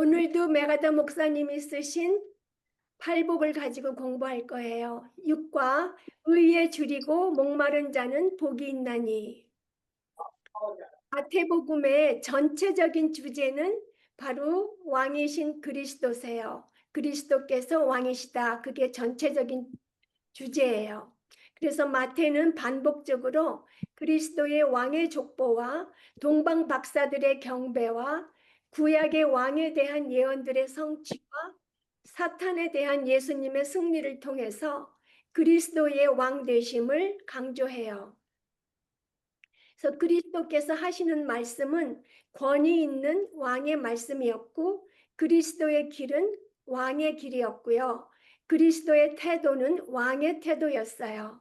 오늘도 메가더 목사님이 쓰신 팔복을 가지고 공부할 거예요. 6과 의에 줄이고 목마른 자는 복이 있나니. 마태복음의 전체적인 주제는 바로 왕이신 그리스도세요. 그리스도께서 왕이시다. 그게 전체적인 주제예요. 그래서 마태는 반복적으로 그리스도의 왕의 족보와 동방 박사들의 경배와 구약의 왕에 대한 예언들의 성취와 사탄에 대한 예수님의 승리를 통해서 그리스도의 왕 되심을 강조해요. 그래서 그리스도께서 하시는 말씀은 권위 있는 왕의 말씀이었고 그리스도의 길은 왕의 길이었고요. 그리스도의 태도는 왕의 태도였어요.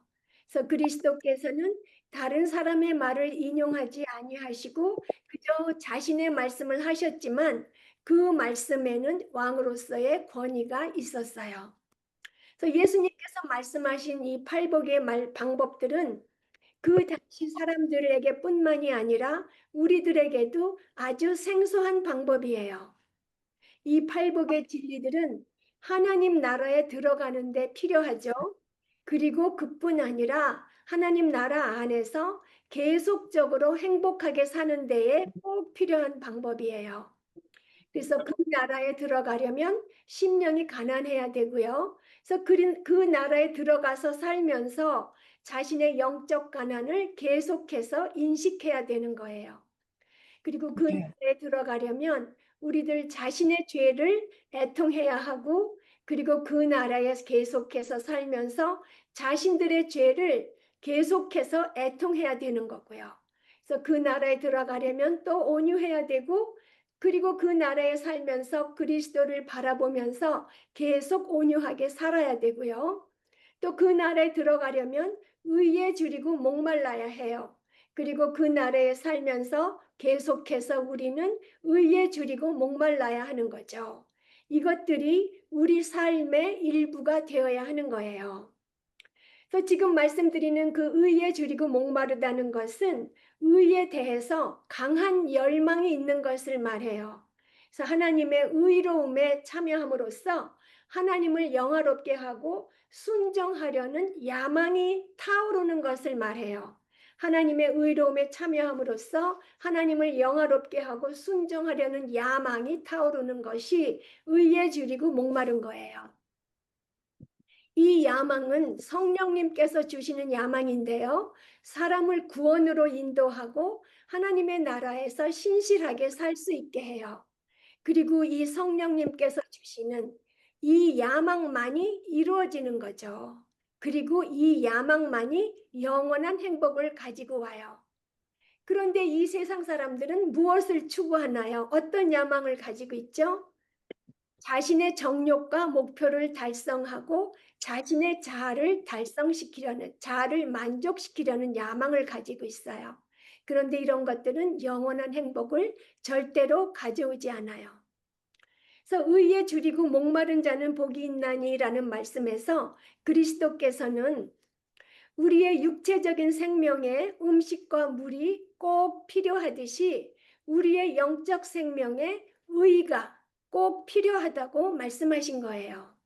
그래서 그리스도께서는 다른 사람의 말을 인용하지 아니하시고 그저 자신의 말씀을 하셨지만 그 말씀에는 왕으로서의 권위가 있었어요. 그래서 예수님께서 말씀하신 이 팔복의 방법들은 그 당시 사람들에게 뿐만이 아니라 우리들에게도 아주 생소한 방법이에요. 이 팔복의 진리들은 하나님 나라에 들어가는 데 필요하죠. 그리고 그뿐 아니라 하나님 나라 안에서 계속적으로 행복하게 사는 데에 꼭 필요한 방법이에요. 그래서 그 나라에 들어가려면 심령이 가난해야 되고요. 그래서 그 나라에 들어가서 살면서 자신의 영적 가난을 계속해서 인식해야 되는 거예요. 그리고 그 나라에 들어가려면 우리들 자신의 죄를 애통해야 하고 그리고 그 나라에 계속해서 살면서 자신들의 죄를 계속해서 애통해야 되는 거고요. 그래서 그 나라에 들어가려면 또 온유해야 되고 그리고 그 나라에 살면서 그리스도를 바라보면서 계속 온유하게 살아야 되고요. 또 그 나라에 들어가려면 의에 줄이고 목말라야 해요. 그리고 그 나라에 살면서 계속해서 우리는 의에 줄이고 목말라야 하는 거죠. 이것들이 우리 삶의 일부가 되어야 하는 거예요. 그래서 지금 말씀드리는 그 의에 줄이고 목마르다는 것은 의에 대해서 강한 열망이 있는 것을 말해요. 그래서 하나님의 의로움에 참여함으로써 하나님을 영화롭게 하고 순종하려는 야망이 타오르는 것을 말해요. 하나님의 의로움에 참여함으로써 하나님을 영화롭게 하고 순종하려는 야망이 타오르는 것이 의에 줄이고 목마른 거예요. 이 야망은 성령님께서 주시는 야망인데요. 사람을 구원으로 인도하고 하나님의 나라에서 신실하게 살 수 있게 해요. 그리고 이 성령님께서 주시는 이 야망만이 이루어지는 거죠. 그리고 이 야망만이 영원한 행복을 가지고 와요. 그런데 이 세상 사람들은 무엇을 추구하나요? 어떤 야망을 가지고 있죠? 자신의 정욕과 목표를 달성하고 자신의 자아를 달성시키려는, 자아를 만족시키려는 야망을 가지고 있어요. 그런데 이런 것들은 영원한 행복을 절대로 가져오지 않아요. 그래서 의에 줄이고 목마른 자는 복이 있나니라는 말씀에서 그리스도께서는 우리의 육체적인 생명에 음식과 물이 꼭 필요하듯이 우리의 영적 생명에 의가 꼭 필요하다고 말씀하신 거예요.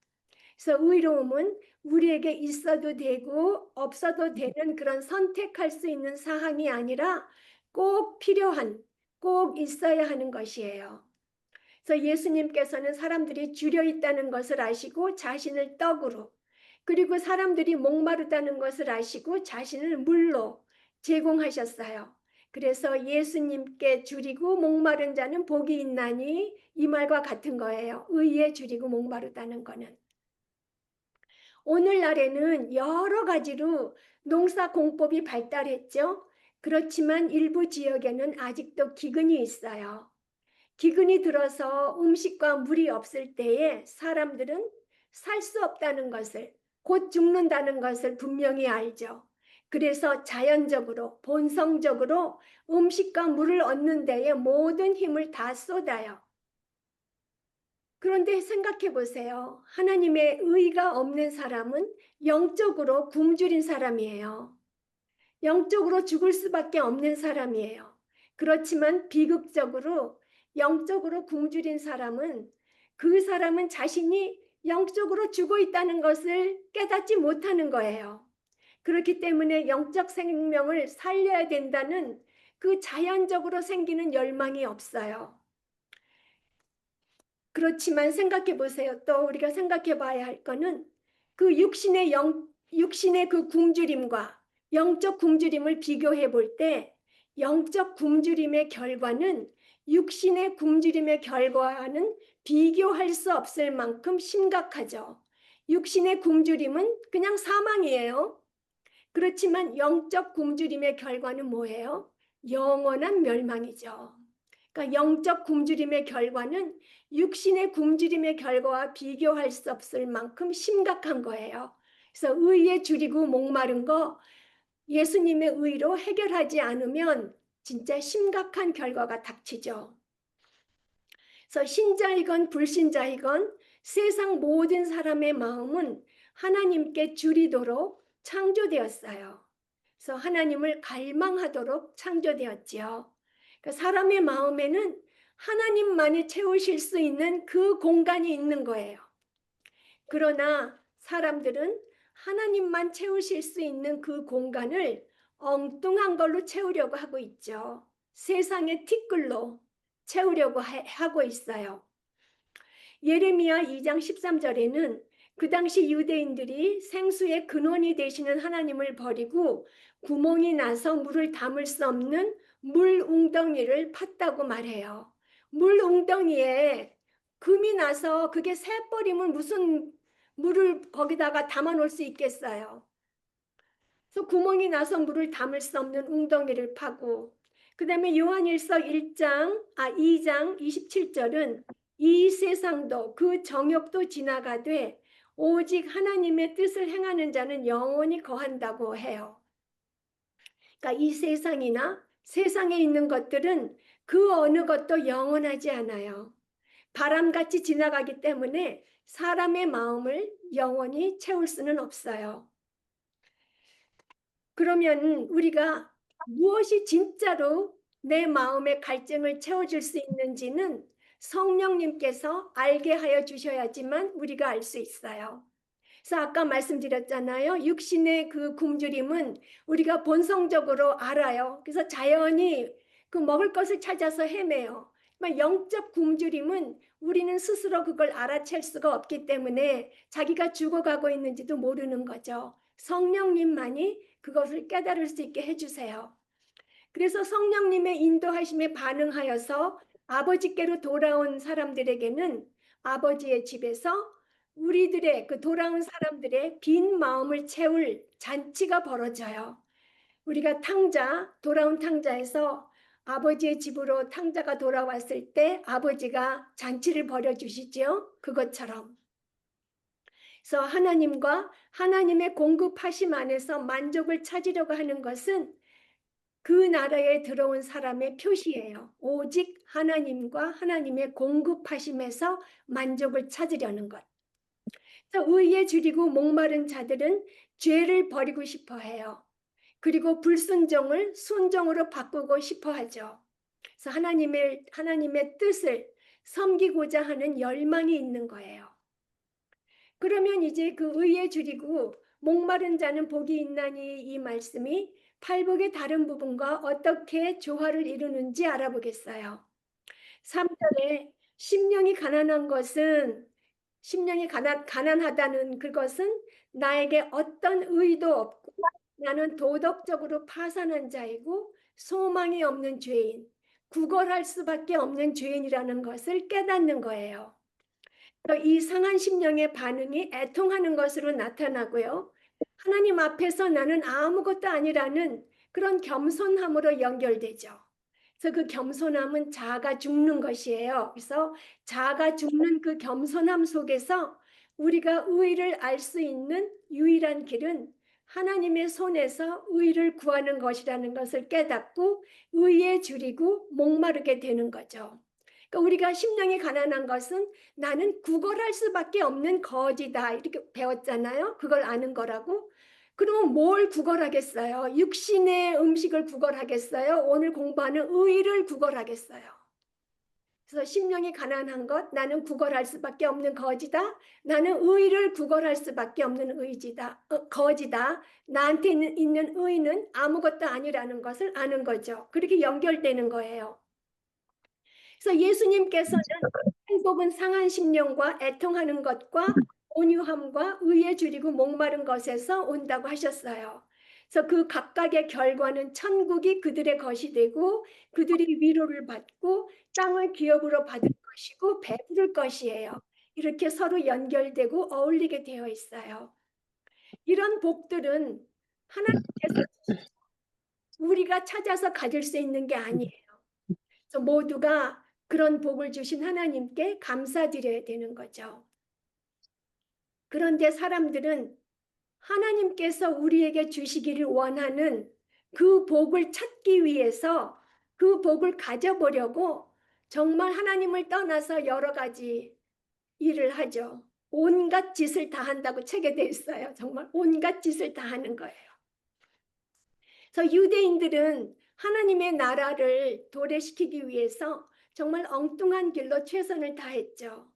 그래서 의로움은 우리에게 있어도 되고 없어도 되는 그런 선택할 수 있는 사항이 아니라 꼭 필요한, 꼭 있어야 하는 것이에요. 그래서 예수님께서는 사람들이 줄여 있다는 것을 아시고 자신을 떡으로 그리고 사람들이 목마르다는 것을 아시고 자신을 물로 제공하셨어요. 그래서 예수님께 줄이고 목마른 자는 복이 있나니 이 말과 같은 거예요. 의에 줄이고 목마르다는 거는. 오늘날에는 여러 가지로 농사 공법이 발달했죠. 그렇지만 일부 지역에는 아직도 기근이 있어요. 기근이 들어서 음식과 물이 없을 때에 사람들은 살 수 없다는 것을, 곧 죽는다는 것을 분명히 알죠. 그래서 자연적으로, 본성적으로 음식과 물을 얻는 데에 모든 힘을 다 쏟아요. 그런데 생각해 보세요. 하나님의 의가 없는 사람은 영적으로 굶주린 사람이에요. 영적으로 죽을 수밖에 없는 사람이에요. 그렇지만 비극적으로 영적으로 굶주린 사람은 그 사람은 자신이 영적으로 죽어 있다는 것을 깨닫지 못하는 거예요. 그렇기 때문에 영적 생명을 살려야 된다는 그 자연적으로 생기는 열망이 없어요. 그렇지만 생각해 보세요. 또 우리가 생각해 봐야 할 거는 그 육신의 그 굶주림과 영적 굶주림을 비교해 볼 때 영적 굶주림의 결과는 육신의 굶주림의 결과와는 비교할 수 없을 만큼 심각하죠. 육신의 굶주림은 그냥 사망이에요. 그렇지만 영적 굶주림의 결과는 뭐예요? 영원한 멸망이죠. 그러니까 영적 굶주림의 결과는 육신의 굶주림의 결과와 비교할 수 없을 만큼 심각한 거예요. 그래서 의에 줄이고 목마른 거 예수님의 의로 해결하지 않으면 진짜 심각한 결과가 닥치죠. 그래서 신자이건 불신자이건 세상 모든 사람의 마음은 하나님께 줄이도록 창조되었어요. 그래서 하나님을 갈망하도록 창조되었지요. 그러니까 사람의 마음에는 하나님만이 채우실 수 있는 그 공간이 있는 거예요. 그러나 사람들은 하나님만 채우실 수 있는 그 공간을 엉뚱한 걸로 채우려고 하고 있죠. 세상의 티끌로 채우려고 하고 있어요. 예레미야 2장 13절에는 그 당시 유대인들이 생수의 근원이 되시는 하나님을 버리고 구멍이 나서 물을 담을 수 없는 물 웅덩이를 팠다고 말해요. 물 웅덩이에 금이 나서 그게 새버리면 무슨 물을 거기다가 담아 놓을 수 있겠어요. 그래서 구멍이 나서 물을 담을 수 없는 웅덩이를 파고 그 다음에 요한일서 2장 27절은 이 세상도 그 정욕도 지나가되 오직 하나님의 뜻을 행하는 자는 영원히 거한다고 해요. 그러니까 이 세상이나 세상에 있는 것들은 그 어느 것도 영원하지 않아요. 바람같이 지나가기 때문에 사람의 마음을 영원히 채울 수는 없어요. 그러면 우리가 무엇이 진짜로 내 마음의 갈증을 채워줄 수 있는지는 성령님께서 알게 하여 주셔야지만 우리가 알 수 있어요. 그래서 아까 말씀드렸잖아요. 육신의 그 굶주림은 우리가 본성적으로 알아요. 그래서 자연히 그 먹을 것을 찾아서 헤매요. 영적 굶주림은 우리는 스스로 그걸 알아챌 수가 없기 때문에 자기가 죽어가고 있는지도 모르는 거죠. 성령님만이 그것을 깨달을 수 있게 해주세요. 그래서 성령님의 인도하심에 반응하여서 아버지께로 돌아온 사람들에게는 아버지의 집에서 우리들의 그 돌아온 사람들의 빈 마음을 채울 잔치가 벌어져요. 우리가 돌아온 탕자에서 아버지의 집으로 탕자가 돌아왔을 때 아버지가 잔치를 벌여주시죠. 그것처럼. 그래서 하나님과 하나님의 공급하심 안에서 만족을 찾으려고 하는 것은 그 나라에 들어온 사람의 표시예요. 오직 하나님과 하나님의 공급하심에서 만족을 찾으려는 것. 의에 줄이고 목마른 자들은 죄를 버리고 싶어 해요. 그리고 불순종을 순종으로 바꾸고 싶어 하죠. 그래서 하나님의 뜻을 섬기고자 하는 열망이 있는 거예요. 그러면 이제 그 의에 줄이고 목마른 자는 복이 있나니 이 말씀이 팔복의 다른 부분과 어떻게 조화를 이루는지 알아보겠어요. 3절에 심령이 가난하다는 그것은 나에게 어떤 의도 없고 나는 도덕적으로 파산한 자이고 소망이 없는 죄인, 구걸할 수밖에 없는 죄인이라는 것을 깨닫는 거예요. 이 상한 심령의 반응이 애통하는 것으로 나타나고요. 하나님 앞에서 나는 아무것도 아니라는 그런 겸손함으로 연결되죠. 그래서 그 겸손함은 자아가 죽는 것이에요. 그래서 자아가 죽는 그 겸손함 속에서 우리가 의를 알 수 있는 유일한 길은 하나님의 손에서 의를 구하는 것이라는 것을 깨닫고 의에 줄이고 목마르게 되는 거죠. 그러니까 우리가 심령이 가난한 것은 나는 구걸할 수밖에 없는 거지다 이렇게 배웠잖아요. 그걸 아는 거라고. 그러면 뭘 구걸하겠어요? 육신의 음식을 구걸하겠어요? 오늘 공부하는 의를 구걸하겠어요? 그래서 심령이 가난한 것, 나는 구걸할 수밖에 없는 거지다. 나는 의를 구걸할 수밖에 없는 거지다. 나한테 있는 의는 아무것도 아니라는 것을 아는 거죠. 그렇게 연결되는 거예요. 그래서 예수님께서는 행복은 상한 심령과 애통하는 것과 온유함과 의에 줄이고 목마른 것에서 온다고 하셨어요. 그래서 그 각각의 결과는 천국이 그들의 것이 되고 그들이 위로를 받고 땅을 기업으로 받을 것이고 배부를 것이에요. 이렇게 서로 연결되고 어울리게 되어 있어요. 이런 복들은 하나님께서 우리가 찾아서 가질 수 있는 게 아니에요. 그래서 모두가 그런 복을 주신 하나님께 감사드려야 되는 거죠. 그런데 사람들은 하나님께서 우리에게 주시기를 원하는 그 복을 찾기 위해서 그 복을 가져보려고 정말 하나님을 떠나서 여러 가지 일을 하죠. 온갖 짓을 다 한다고 책에 돼 있어요. 정말 온갖 짓을 다 하는 거예요. 그래서 유대인들은 하나님의 나라를 도래시키기 위해서 정말 엉뚱한 길로 최선을 다했죠.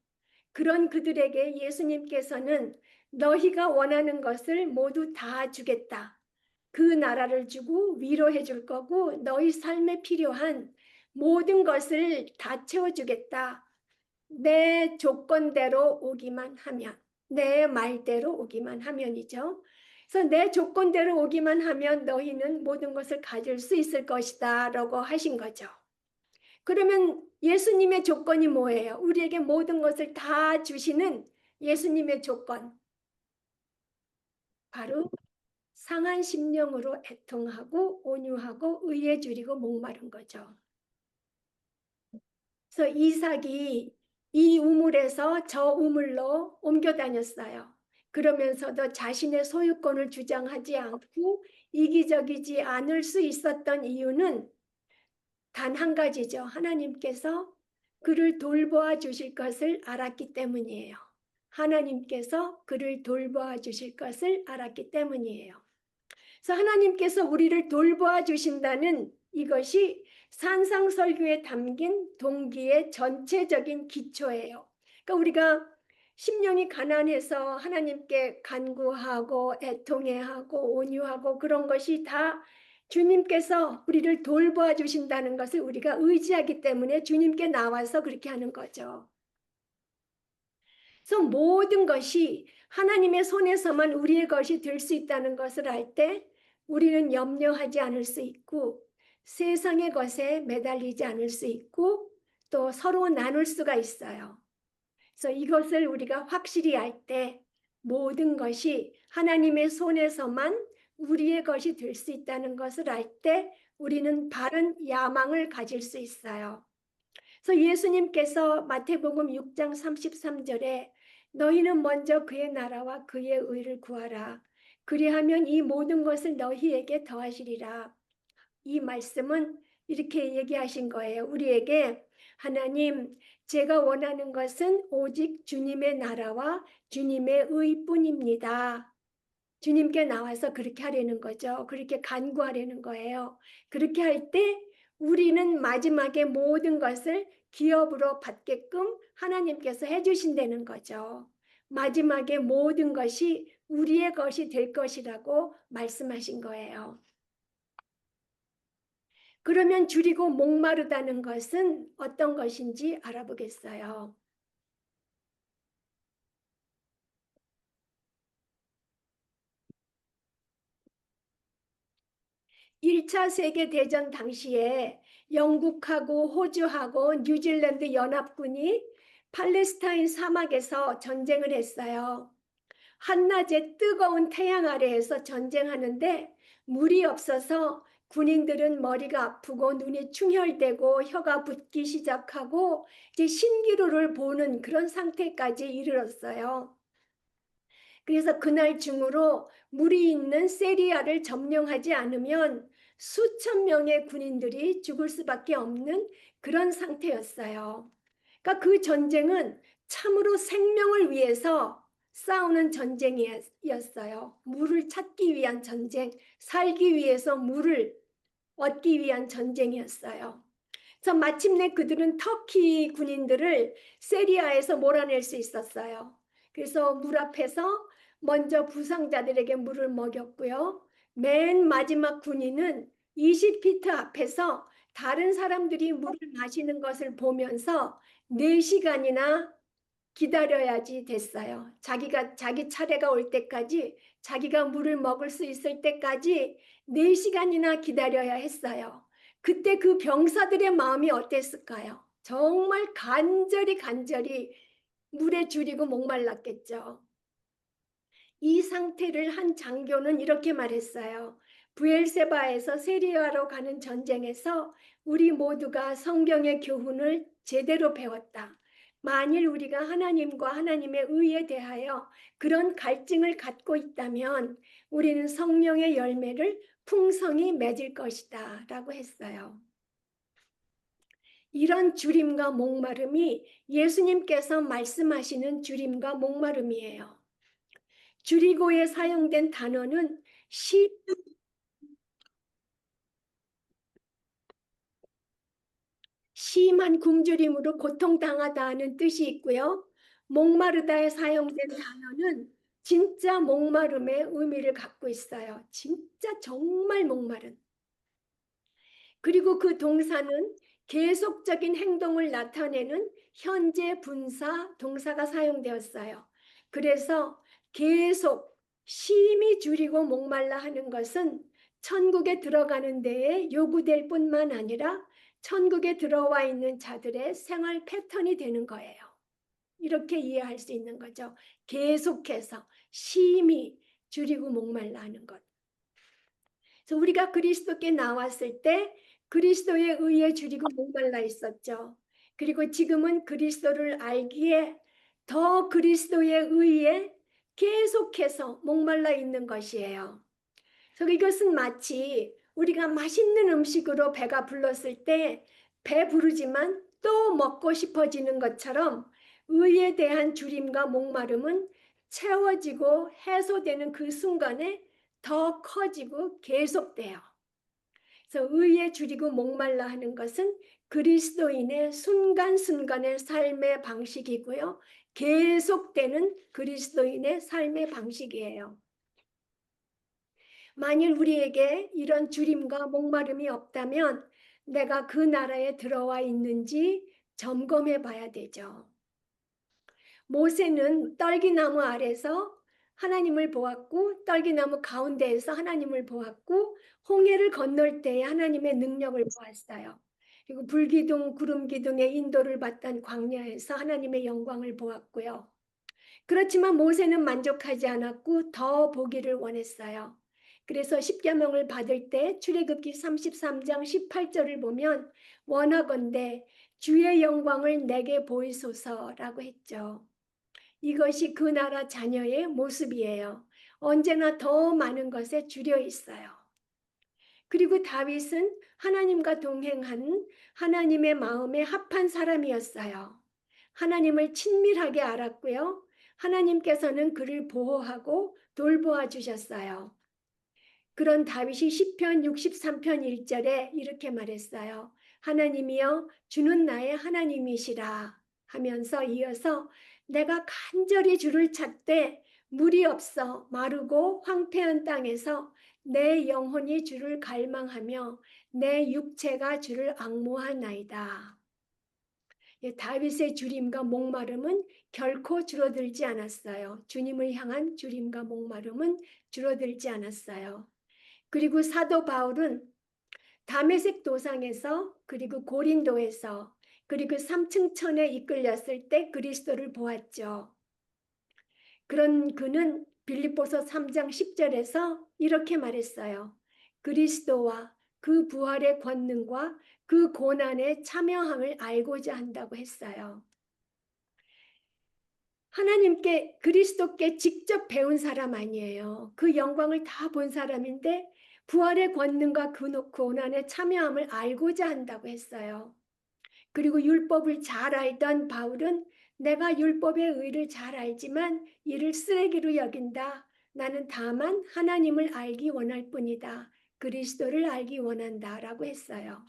그런 그들에게 예수님께서는 너희가 원하는 것을 모두 다 주겠다. 그 나라를 주고 위로해 줄 거고 너희 삶에 필요한 모든 것을 다 채워주겠다. 내 조건대로 오기만 하면, 내 말대로 오기만 하면이죠. 그래서 내 조건대로 오기만 하면 너희는 모든 것을 가질 수 있을 것이다 라고 하신 거죠. 그러면 예수님의 조건이 뭐예요? 우리에게 모든 것을 다 주시는 예수님의 조건. 바로 상한 심령으로 애통하고 온유하고 의에 줄이고 목마른 거죠. 그래서 이삭이 이 우물에서 저 우물로 옮겨 다녔어요. 그러면서도 자신의 소유권을 주장하지 않고 이기적이지 않을 수 있었던 이유는 단 한 가지죠. 하나님께서 그를 돌보아 주실 것을 알았기 때문이에요. 하나님께서 그를 돌보아 주실 것을 알았기 때문이에요. 그래서 하나님께서 우리를 돌보아 주신다는 이것이 산상설교에 담긴 동기의 전체적인 기초예요. 그러니까 우리가 심령이 가난해서 하나님께 간구하고 애통해하고 온유하고 그런 것이 다 주님께서 우리를 돌보아 주신다는 것을 우리가 의지하기 때문에 주님께 나와서 그렇게 하는 거죠. 그래서 모든 것이 하나님의 손에서만 우리의 것이 될 수 있다는 것을 알 때 우리는 염려하지 않을 수 있고 세상의 것에 매달리지 않을 수 있고 또 서로 나눌 수가 있어요. 그래서 이것을 우리가 확실히 알 때 모든 것이 하나님의 손에서만 우리의 것이 될 수 있다는 것을 알 때 우리는 바른 야망을 가질 수 있어요. 그래서 예수님께서 마태복음 6장 33절에 너희는 먼저 그의 나라와 그의 의를 구하라. 그리하면 이 모든 것을 너희에게 더하시리라. 이 말씀은 이렇게 얘기하신 거예요. 우리에게 하나님, 제가 원하는 것은 오직 주님의 나라와 주님의 의뿐입니다. 주님께 나와서 그렇게 하려는 거죠. 그렇게 간구하려는 거예요. 그렇게 할 때 우리는 마지막에 모든 것을 기업으로 받게끔 하나님께서 해주신다는 거죠. 마지막에 모든 것이 우리의 것이 될 것이라고 말씀하신 거예요. 그러면 줄이고 목마르다는 것은 어떤 것인지 알아보겠어요. 1차 세계대전 당시에 영국하고 호주하고 뉴질랜드 연합군이 팔레스타인 사막에서 전쟁을 했어요. 한낮에 뜨거운 태양 아래에서 전쟁하는데 물이 없어서 군인들은 머리가 아프고 눈이 충혈되고 혀가 붓기 시작하고 이제 신기루를 보는 그런 상태까지 이르렀어요. 그래서 그날 중으로 물이 있는 세리아를 점령하지 않으면 수천 명의 군인들이 죽을 수밖에 없는 그런 상태였어요. 그러니까 그 전쟁은 참으로 생명을 위해서 싸우는 전쟁이었어요. 물을 찾기 위한 전쟁, 살기 위해서 물을 얻기 위한 전쟁이었어요. 그래서 마침내 그들은 터키 군인들을 세리아에서 몰아낼 수 있었어요. 그래서 물 앞에서 먼저 부상자들에게 물을 먹였고요. 맨 마지막 군인은 20피트 앞에서 다른 사람들이 물을 마시는 것을 보면서 4시간이나 기다려야지 됐어요. 자기 차례가 올 때까지, 자기가 물을 먹을 수 있을 때까지 4시간이나 기다려야 했어요. 그때 그 병사들의 마음이 어땠을까요? 정말 간절히 물에 줄이고 목말랐겠죠. 이 상태를 한 장교는 이렇게 말했어요. 부엘세바에서 세리아로 가는 전쟁에서 우리 모두가 성경의 교훈을 제대로 배웠다. 만일 우리가 하나님과 하나님의 의에 대하여 그런 갈증을 갖고 있다면 우리는 성령의 열매를 풍성히 맺을 것이다 라고 했어요. 이런 주림과 목마름이 예수님께서 말씀하시는 주림과 목마름이에요. 줄이고에 사용된 단어는 심한 굶주림으로 고통당하다는 뜻이 있고요. 목마르다에 사용된 단어는 진짜 목마름의 의미를 갖고 있어요. 진짜 정말 목마른. 그리고 그 동사는 계속적인 행동을 나타내는 현재 분사 동사가 사용되었어요. 그래서 계속 심히 줄이고 목말라 하는 것은 천국에 들어가는 데에 요구될 뿐만 아니라 천국에 들어와 있는 자들의 생활 패턴이 되는 거예요. 이렇게 이해할 수 있는 거죠. 계속해서 심히 줄이고 목말라 하는 것. 그래서 우리가 그리스도께 나왔을 때 그리스도의 의에 줄이고 목말라 있었죠. 그리고 지금은 그리스도를 알기에 더 그리스도의 의에 계속해서 목말라 있는 것이에요. 그래서 이것은 마치 우리가 맛있는 음식으로 배가 불렀을 때 배 부르지만 또 먹고 싶어지는 것처럼 의에 대한 줄임과 목마름은 채워지고 해소되는 그 순간에 더 커지고 계속돼요. 그래서 의에 줄이고 목말라 하는 것은 그리스도인의 순간순간의 삶의 방식이고요. 계속되는 그리스도인의 삶의 방식이에요. 만일 우리에게 이런 줄임과 목마름이 없다면 내가 그 나라에 들어와 있는지 점검해 봐야 되죠. 모세는 떨기나무 아래서 하나님을 보았고 떨기나무 가운데에서 하나님을 보았고 홍해를 건널 때에 하나님의 능력을 보았어요. 그리고 불기둥 구름기둥의 인도를 받던 광야에서 하나님의 영광을 보았고요. 그렇지만 모세는 만족하지 않았고 더 보기를 원했어요. 그래서 십계명을 받을 때 출애굽기 33장 18절을 보면 원하건대 주의 영광을 내게 보이소서라고 했죠. 이것이 그 나라 자녀의 모습이에요. 언제나 더 많은 것에 줄여 있어요. 그리고 다윗은 하나님과 동행한 하나님의 마음에 합한 사람이었어요. 하나님을 친밀하게 알았고요. 하나님께서는 그를 보호하고 돌보아 주셨어요. 그런 다윗이 시편 63편 1절에 이렇게 말했어요. 하나님이여 주는 나의 하나님이시라 하면서 이어서 내가 간절히 주를 찾되 물이 없어 마르고 황폐한 땅에서 내 영혼이 주를 갈망하며 내 육체가 주를 앙모하나이다. 다윗의 주림과 목마름은 결코 줄어들지 않았어요. 주님을 향한 주림과 목마름은 줄어들지 않았어요. 그리고 사도 바울은 다메섹 도상에서 그리고 고린도에서 그리고 삼층천에 이끌렸을 때 그리스도를 보았죠. 그런 그는 빌립보서 3장 10절에서 이렇게 말했어요. 그리스도와 그 부활의 권능과 그 고난의 참여함을 알고자 한다고 했어요. 하나님께 그리스도께 직접 배운 사람 아니에요. 그 영광을 다 본 사람인데 부활의 권능과 그 고난의 참여함을 알고자 한다고 했어요. 그리고 율법을 잘 알던 바울은 내가 율법의 의를 잘 알지만 이를 쓰레기로 여긴다. 나는 다만 하나님을 알기 원할 뿐이다. 그리스도를 알기 원한다 라고 했어요.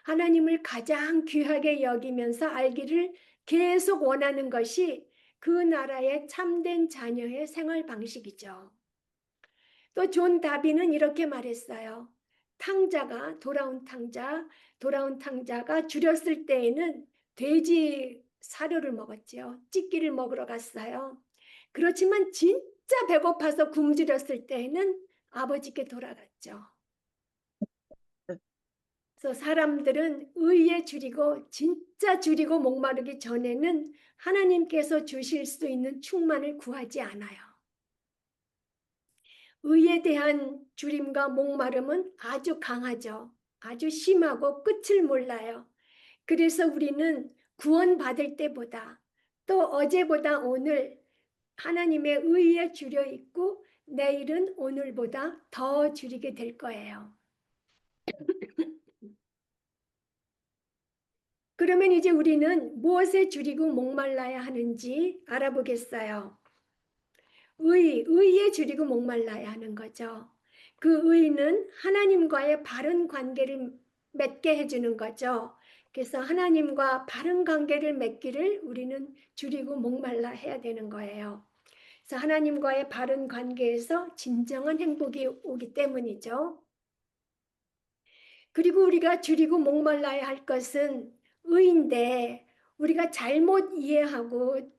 하나님을 가장 귀하게 여기면서 알기를 계속 원하는 것이 그 나라의 참된 자녀의 생활 방식이죠. 또 존 다비는 이렇게 말했어요. 돌아온 탕자가 줄였을 때에는 돼지 사료를 먹었지요. 찌끼를 먹으러 갔어요. 그렇지만 진짜 배고파서 굶주렸을 때에는 아버지께 돌아갔죠. 그래서 사람들은 의에 줄이고 진짜 줄이고 목마르기 전에는 하나님께서 주실 수 있는 충만을 구하지 않아요. 의에 대한 줄임과 목마름은 아주 강하죠. 아주 심하고 끝을 몰라요. 그래서 우리는 구원받을 때보다 또 어제보다 오늘 하나님의 의에 줄여 있고 내일은 오늘보다 더 줄이게 될 거예요. 그러면 이제 우리는 무엇에 줄이고 목말라야 하는지 알아보겠어요. 의에 줄이고 목말라야 하는 거죠. 그 의는 하나님과의 바른 관계를 맺게 해주는 거죠. 그래서 하나님과 바른 관계를 맺기를 우리는 줄이고 목말라 해야 되는 거예요. 그래서 하나님과의 바른 관계에서 진정한 행복이 오기 때문이죠. 그리고 우리가 줄이고 목말라야 할 것은 의인데 우리가 잘못 이해하고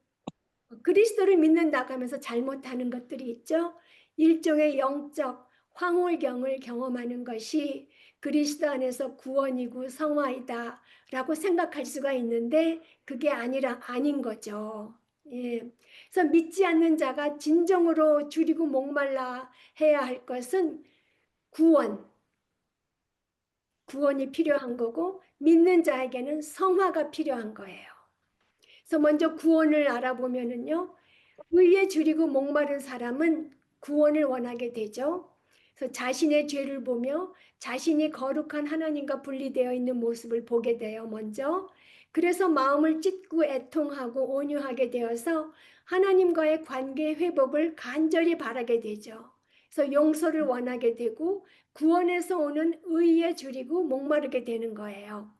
그리스도를 믿는다고 하면서 잘못하는 것들이 있죠. 일종의 영적 황홀경을 경험하는 것이 그리스도 안에서 구원이고 성화이다 라고 생각할 수가 있는데 그게 아닌 거죠. 예. 그래서 믿지 않는 자가 진정으로 줄이고 목말라 해야 할 것은 구원이 필요한 거고 믿는 자에게는 성화가 필요한 거예요. 그래서 먼저 구원을 알아보면은요. 의에 줄이고 목마른 사람은 구원을 원하게 되죠. 그래서 자신의 죄를 보며 자신이 거룩한 하나님과 분리되어 있는 모습을 보게 돼요. 먼저. 그래서 마음을 찢고 애통하고 온유하게 되어서 하나님과의 관계 회복을 간절히 바라게 되죠. 그래서 용서를 원하게 되고 구원에서 오는 의에 줄이고 목마르게 되는 거예요.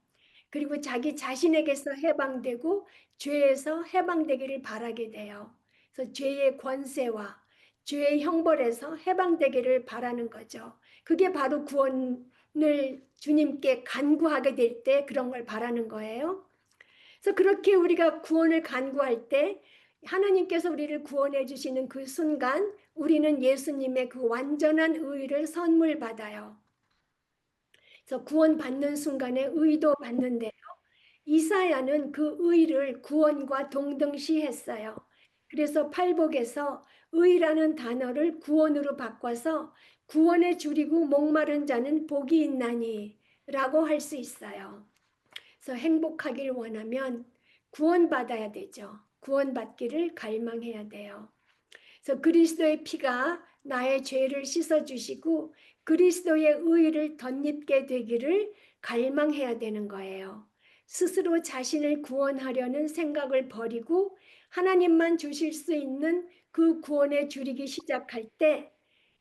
그리고 자기 자신에게서 해방되고 죄에서 해방되기를 바라게 돼요. 그래서 죄의 권세와 죄의 형벌에서 해방되기를 바라는 거죠. 그게 바로 구원을 주님께 간구하게 될 때 그런 걸 바라는 거예요. 그래서 그렇게 우리가 구원을 간구할 때 하나님께서 우리를 구원해 주시는 그 순간 우리는 예수님의 그 완전한 의를 선물 받아요. 그래서 구원받는 순간에 의도 받는데 이사야는 그 의를 구원과 동등시했어요. 그래서 팔복에서 의라는 단어를 구원으로 바꿔서 구원에 줄이고 목마른 자는 복이 있나니 라고 할 수 있어요. 그래서 행복하길 원하면 구원받아야 되죠. 구원받기를 갈망해야 돼요. 그래서 그리스도의 피가 나의 죄를 씻어주시고 그리스도의 의를 덧입게 되기를 갈망해야 되는 거예요. 스스로 자신을 구원하려는 생각을 버리고 하나님만 주실 수 있는 그 구원에 줄이기 시작할 때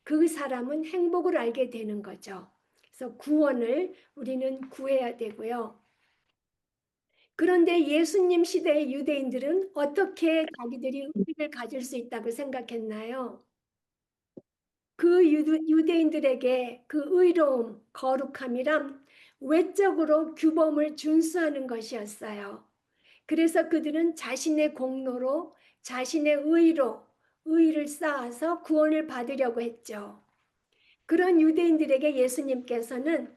그 사람은 행복을 알게 되는 거죠. 그래서 구원을 우리는 구해야 되고요. 그런데 예수님 시대의 유대인들은 어떻게 자기들이 의를 가질 수 있다고 생각했나요? 그 유대인들에게 그 의로움, 거룩함이란 외적으로 규범을 준수하는 것이었어요. 그래서 그들은 자신의 공로로 자신의 의로 의를 쌓아서 구원을 받으려고 했죠. 그런 유대인들에게 예수님께서는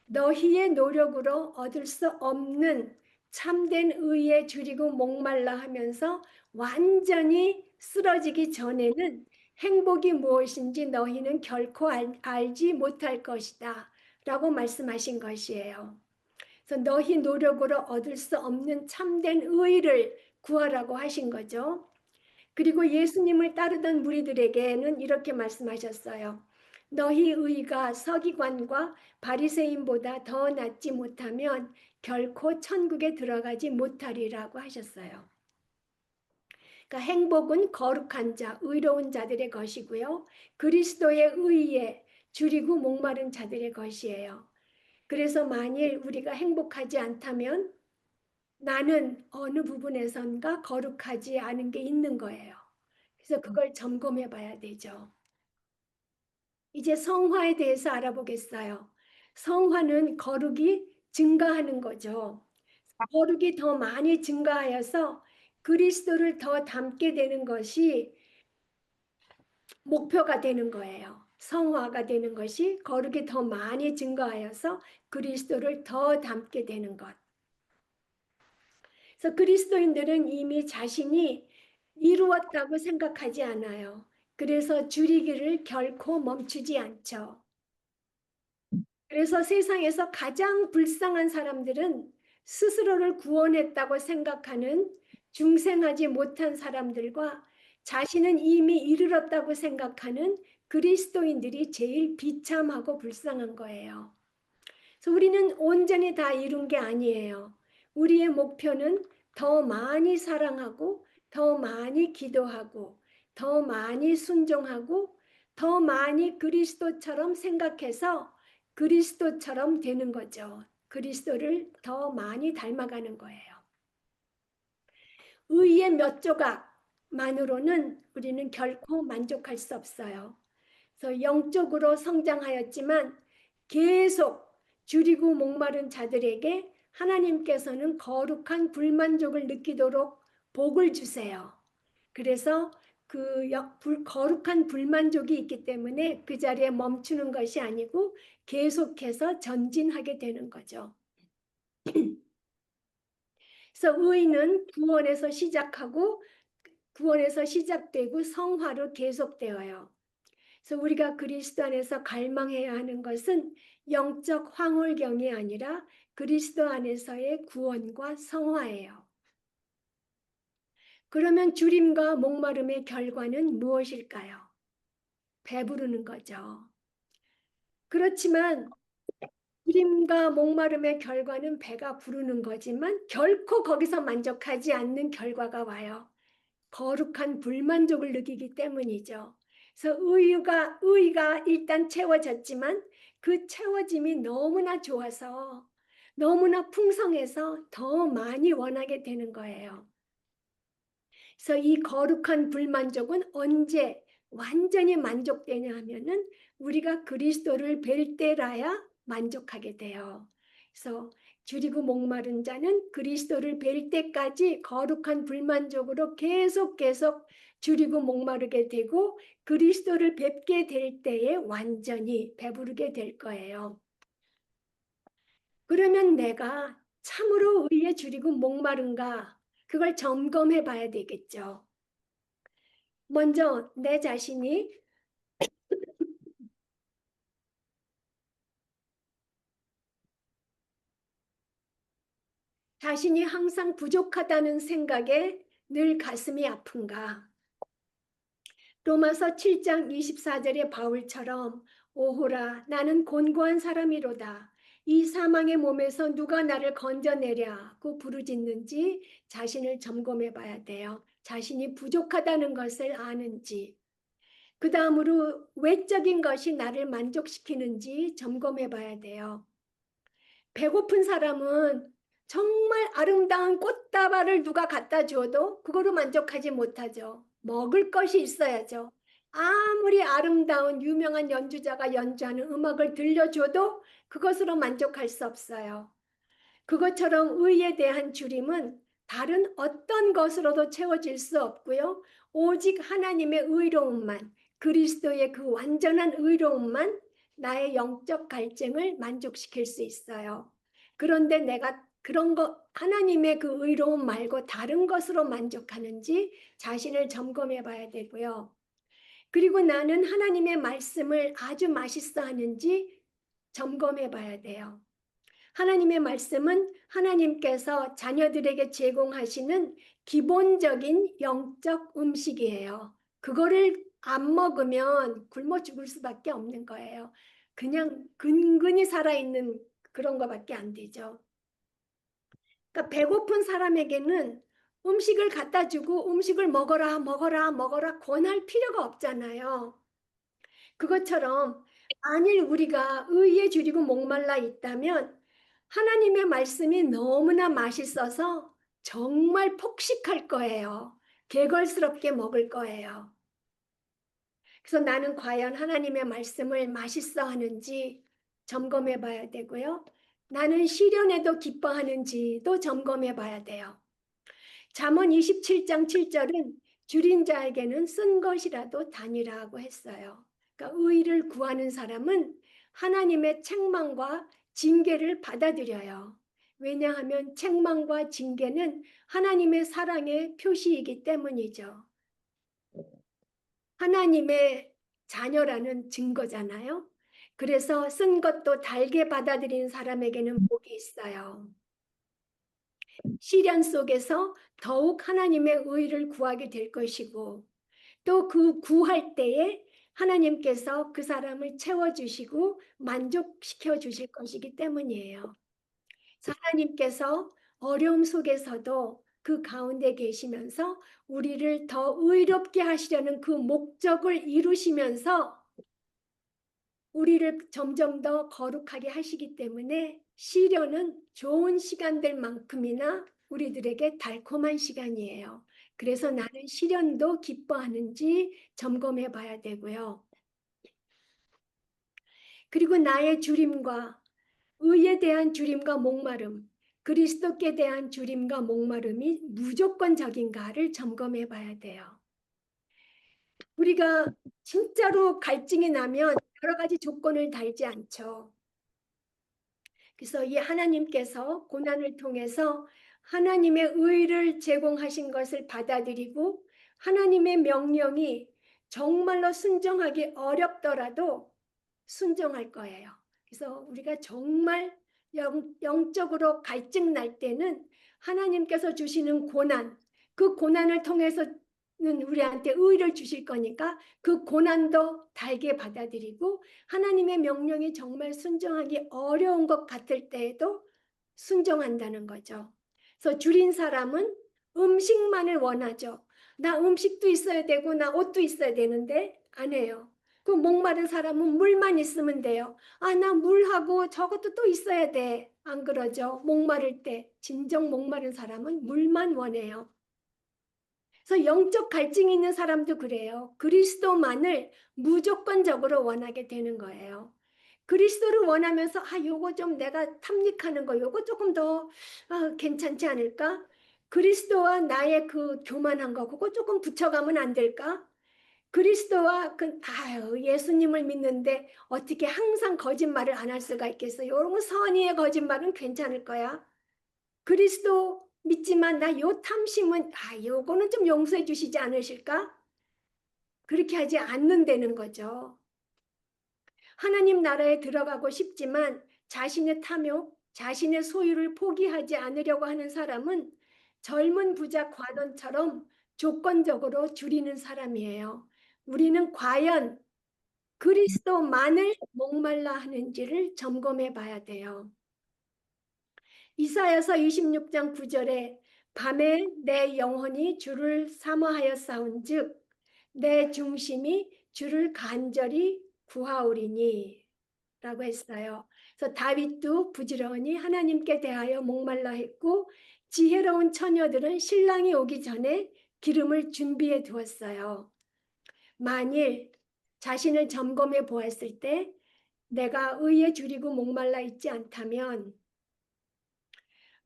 너희의 노력으로 얻을 수 없는 참된 의에 줄이고 목말라 하면서 완전히 쓰러지기 전에는 행복이 무엇인지 너희는 결코 알지 못할 것이다 라고 말씀하신 것이에요. 그래서 너희 노력으로 얻을 수 없는 참된 의를 구하라고 하신 거죠. 그리고 예수님을 따르던 무리들에게는 이렇게 말씀하셨어요. 너희 의가 서기관과 바리새인보다 더 낫지 못하면 결코 천국에 들어가지 못하리라고 하셨어요. 그러니까 행복은 거룩한 자, 의로운 자들의 것이고요. 그리스도의 의에 줄이고 목마른 자들의 것이에요. 그래서 만일 우리가 행복하지 않다면 나는 어느 부분에선가 거룩하지 않은 게 있는 거예요. 그래서 그걸 점검해 봐야 되죠. 이제 성화에 대해서 알아보겠어요. 성화는 거룩이 증가하는 거죠. 거룩이 더 많이 증가하여서 그리스도를 더 닮게 되는 것이 목표가 되는 거예요. 성화가 되는 것이 거룩이 더 많이 증가하여서 그리스도를 더 닮게 되는 것. 그래서 그리스도인들은 이미 자신이 이루었다고 생각하지 않아요. 그래서 줄이기를 결코 멈추지 않죠. 그래서 세상에서 가장 불쌍한 사람들은 스스로를 구원했다고 생각하는 중생하지 못한 사람들과 자신은 이미 이르렀다고 생각하는 그리스도인들이 제일 비참하고 불쌍한 거예요. 그래서 우리는 온전히 다 이룬 게 아니에요. 우리의 목표는 더 많이 사랑하고 더 많이 기도하고 더 많이 순종하고 더 많이 그리스도처럼 생각해서 그리스도처럼 되는 거죠. 그리스도를 더 많이 닮아가는 거예요. 의의 몇 조각만으로는 우리는 결코 만족할 수 없어요. 그래서 영적으로 성장하였지만 계속 줄이고 목마른 자들에게 하나님께서는 거룩한 불만족을 느끼도록 복을 주세요. 그래서 그 거룩한 불만족이 있기 때문에 그 자리에 멈추는 것이 아니고 계속해서 전진하게 되는 거죠. 그래서 의는 구원에서 시작하고 구원에서 시작되고 성화로 계속되어요. 그래서 우리가 그리스도 안에서 갈망해야 하는 것은 영적 황홀경이 아니라 그리스도 안에서의 구원과 성화예요. 그러면 줄임과 목마름의 결과는 무엇일까요? 배부르는 거죠. 그렇지만 줄임과 목마름의 결과는 배가 부르는 거지만 결코 거기서 만족하지 않는 결과가 와요. 거룩한 불만족을 느끼기 때문이죠. 그래서 의가 일단 채워졌지만 그 채워짐이 너무나 좋아서 너무나 풍성해서 더 많이 원하게 되는 거예요. 그래서 이 거룩한 불만족은 언제 완전히 만족되냐 하면은 우리가 그리스도를 뵐 때라야 만족하게 돼요. 그래서 줄이고 목마른 자는 그리스도를 뵐 때까지 거룩한 불만족으로 계속 줄이고 목마르게 되고 그리스도를 뵙게 될 때에 완전히 배부르게 될 거예요. 그러면 내가 참으로 의에 줄이고 목마른가 그걸 점검해 봐야 되겠죠. 먼저 내 자신이 항상 부족하다는 생각에 늘 가슴이 아픈가? 로마서 7장 24절의 바울처럼 오호라 나는 곤고한 사람이로다. 이 사망의 몸에서 누가 나를 건져내랴고 부르짖는지 자신을 점검해 봐야 돼요. 자신이 부족하다는 것을 아는지. 그 다음으로 외적인 것이 나를 만족시키는지 점검해 봐야 돼요. 배고픈 사람은 정말 아름다운 꽃다발을 누가 갖다 줘도 그거로 만족하지 못하죠. 먹을 것이 있어야죠. 아무리 아름다운 유명한 연주자가 연주하는 음악을 들려줘도 그것으로 만족할 수 없어요. 그것처럼 의에 대한 줄임은 다른 어떤 것으로도 채워질 수 없고요. 오직 하나님의 의로움만, 그리스도의 그 완전한 의로움만 나의 영적 갈증을 만족시킬 수 있어요. 그런데 내가 그런 거 하나님의 그 의로움 말고 다른 것으로 만족하는지 자신을 점검해 봐야 되고요. 그리고 나는 하나님의 말씀을 아주 맛있어 하는지 점검해 봐야 돼요. 하나님의 말씀은 하나님께서 자녀들에게 제공하시는 기본적인 영적 음식이에요. 그거를 안 먹으면 굶어 죽을 수밖에 없는 거예요. 그냥 근근히 살아있는 그런 거밖에 안 되죠. 그러니까 배고픈 사람에게는 음식을 갖다 주고 음식을 먹어라, 먹어라, 먹어라 권할 필요가 없잖아요. 그것처럼 만일 우리가 의에 줄이고 목말라 있다면 하나님의 말씀이 너무나 맛있어서 정말 폭식할 거예요. 개걸스럽게 먹을 거예요. 그래서 나는 과연 하나님의 말씀을 맛있어 하는지 점검해 봐야 되고요. 나는 시련에도 기뻐하는지도 점검해 봐야 돼요. 잠언 27장 7절은 줄인 자에게는 쓴 것이라도 다니라고 했어요. 그러니까 의를 구하는 사람은 하나님의 책망과 징계를 받아들여요. 왜냐하면 책망과 징계는 하나님의 사랑의 표시이기 때문이죠. 하나님의 자녀라는 증거잖아요. 그래서 쓴 것도 달게 받아들이는 사람에게는 복이 있어요. 시련 속에서 더욱 하나님의 의를 구하게 될 것이고 또 그 구할 때에 하나님께서 그 사람을 채워주시고 만족시켜 주실 것이기 때문이에요. 하나님께서 어려움 속에서도 그 가운데 계시면서 우리를 더 의롭게 하시려는 그 목적을 이루시면서 우리를 점점 더 거룩하게 하시기 때문에 시련은 좋은 시간들만큼이나 우리들에게 달콤한 시간이에요. 그래서 나는 시련도 기뻐하는지 점검해 봐야 되고요. 그리고 나의 주림과 의에 대한 주림과 목마름, 그리스도께 대한 주림과 목마름이 무조건적인가를 점검해 봐야 돼요. 우리가 진짜로 갈증이 나면 여러 가지 조건을 달지 않죠. 그래서 이 하나님께서 고난을 통해서 하나님의 의를 제공하신 것을 받아들이고 하나님의 명령이 정말로 순종하기 어렵더라도 순종할 거예요. 그래서 우리가 정말 영적으로 갈증 날 때는 하나님께서 주시는 고난, 그 고난을 통해서는 우리한테 의를 주실 거니까 그 고난도 달게 받아들이고 하나님의 명령이 정말 순종하기 어려운 것 같을 때에도 순종한다는 거죠. 그래서 줄인 사람은 음식만을 원하죠. 나 음식도 있어야 되고 나 옷도 있어야 되는데 안 해요. 그 목마른 사람은 물만 있으면 돼요. 아, 나 물하고 저것도 또 있어야 돼. 안 그러죠? 목마를 때 진정 목마른 사람은 물만 원해요. 그래서 영적 갈증이 있는 사람도 그래요. 그리스도만을 무조건적으로 원하게 되는 거예요. 그리스도를 원하면서 요거 좀 내가 탐닉하는 거 요거 조금 더 괜찮지 않을까? 그리스도와 나의 그 교만한 거 그거 조금 붙여가면 안 될까? 그리스도와 예수님을 믿는데 어떻게 항상 거짓말을 안 할 수가 있겠어요? 이런 선의의 거짓말은 괜찮을 거야. 그리스도 믿지만 나 요 탐심은 요거는 좀 용서해 주시지 않으실까? 그렇게 하지 않는다는 거죠. 하나님 나라에 들어가고 싶지만 자신의 탐욕, 자신의 소유를 포기하지 않으려고 하는 사람은 젊은 부자 관원처럼 조건적으로 줄이는 사람이에요. 우리는 과연 그리스도만을 목말라 하는지를 점검해 봐야 돼요. 이사야서 26장 9절에 밤에 내 영혼이 주를 사모하였사온즉 내 중심이 주를 간절히 구하오리니 라고 했어요. 그래서 다윗도 부지런히 하나님께 대하여 목말라 했고 지혜로운 처녀들은 신랑이 오기 전에 기름을 준비해 두었어요. 만일 자신을 점검해 보았을 때 내가 의에 줄이고 목말라 있지 않다면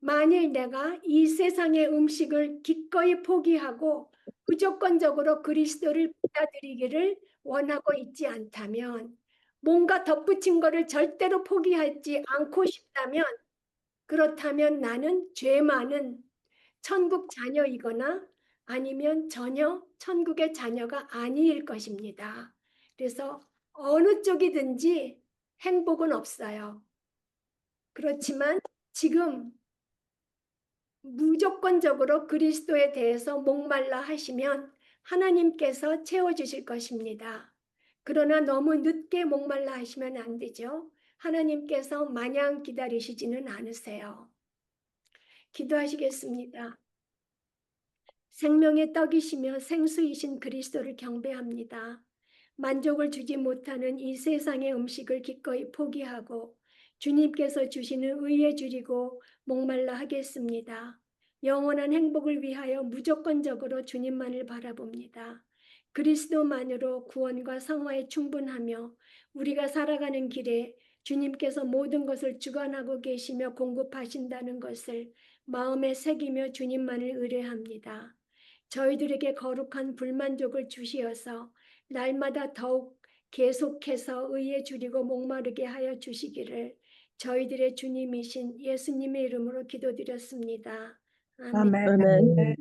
만일 내가 이 세상의 음식을 기꺼이 포기하고 무조건적으로 그리스도를 받아들이기를 원하고 있지 않다면 뭔가 덧붙인 거를 절대로 포기하지 않고 싶다면 그렇다면 나는 죄 많은 천국 자녀이거나 아니면 전혀 천국의 자녀가 아니일 것입니다. 그래서 어느 쪽이든지 행복은 없어요. 그렇지만 지금 무조건적으로 그리스도에 대해서 목말라 하시면 하나님께서 채워주실 것입니다. 그러나 너무 늦게 목말라 하시면 안 되죠. 하나님께서 마냥 기다리시지는 않으세요. 기도하시겠습니다. 생명의 떡이시며 생수이신 그리스도를 경배합니다. 만족을 주지 못하는 이 세상의 음식을 기꺼이 포기하고 주님께서 주시는 의에 줄이고 목말라 하겠습니다. 영원한 행복을 위하여 무조건적으로 주님만을 바라봅니다. 그리스도만으로 구원과 성화에 충분하며 우리가 살아가는 길에 주님께서 모든 것을 주관하고 계시며 공급하신다는 것을 마음에 새기며 주님만을 의뢰합니다. 저희들에게 거룩한 불만족을 주시어서 날마다 더욱 계속해서 의에 줄이고 목마르게 하여 주시기를 저희들의 주님이신 예수님의 이름으로 기도드렸습니다. 아멘. 아멘. 아멘.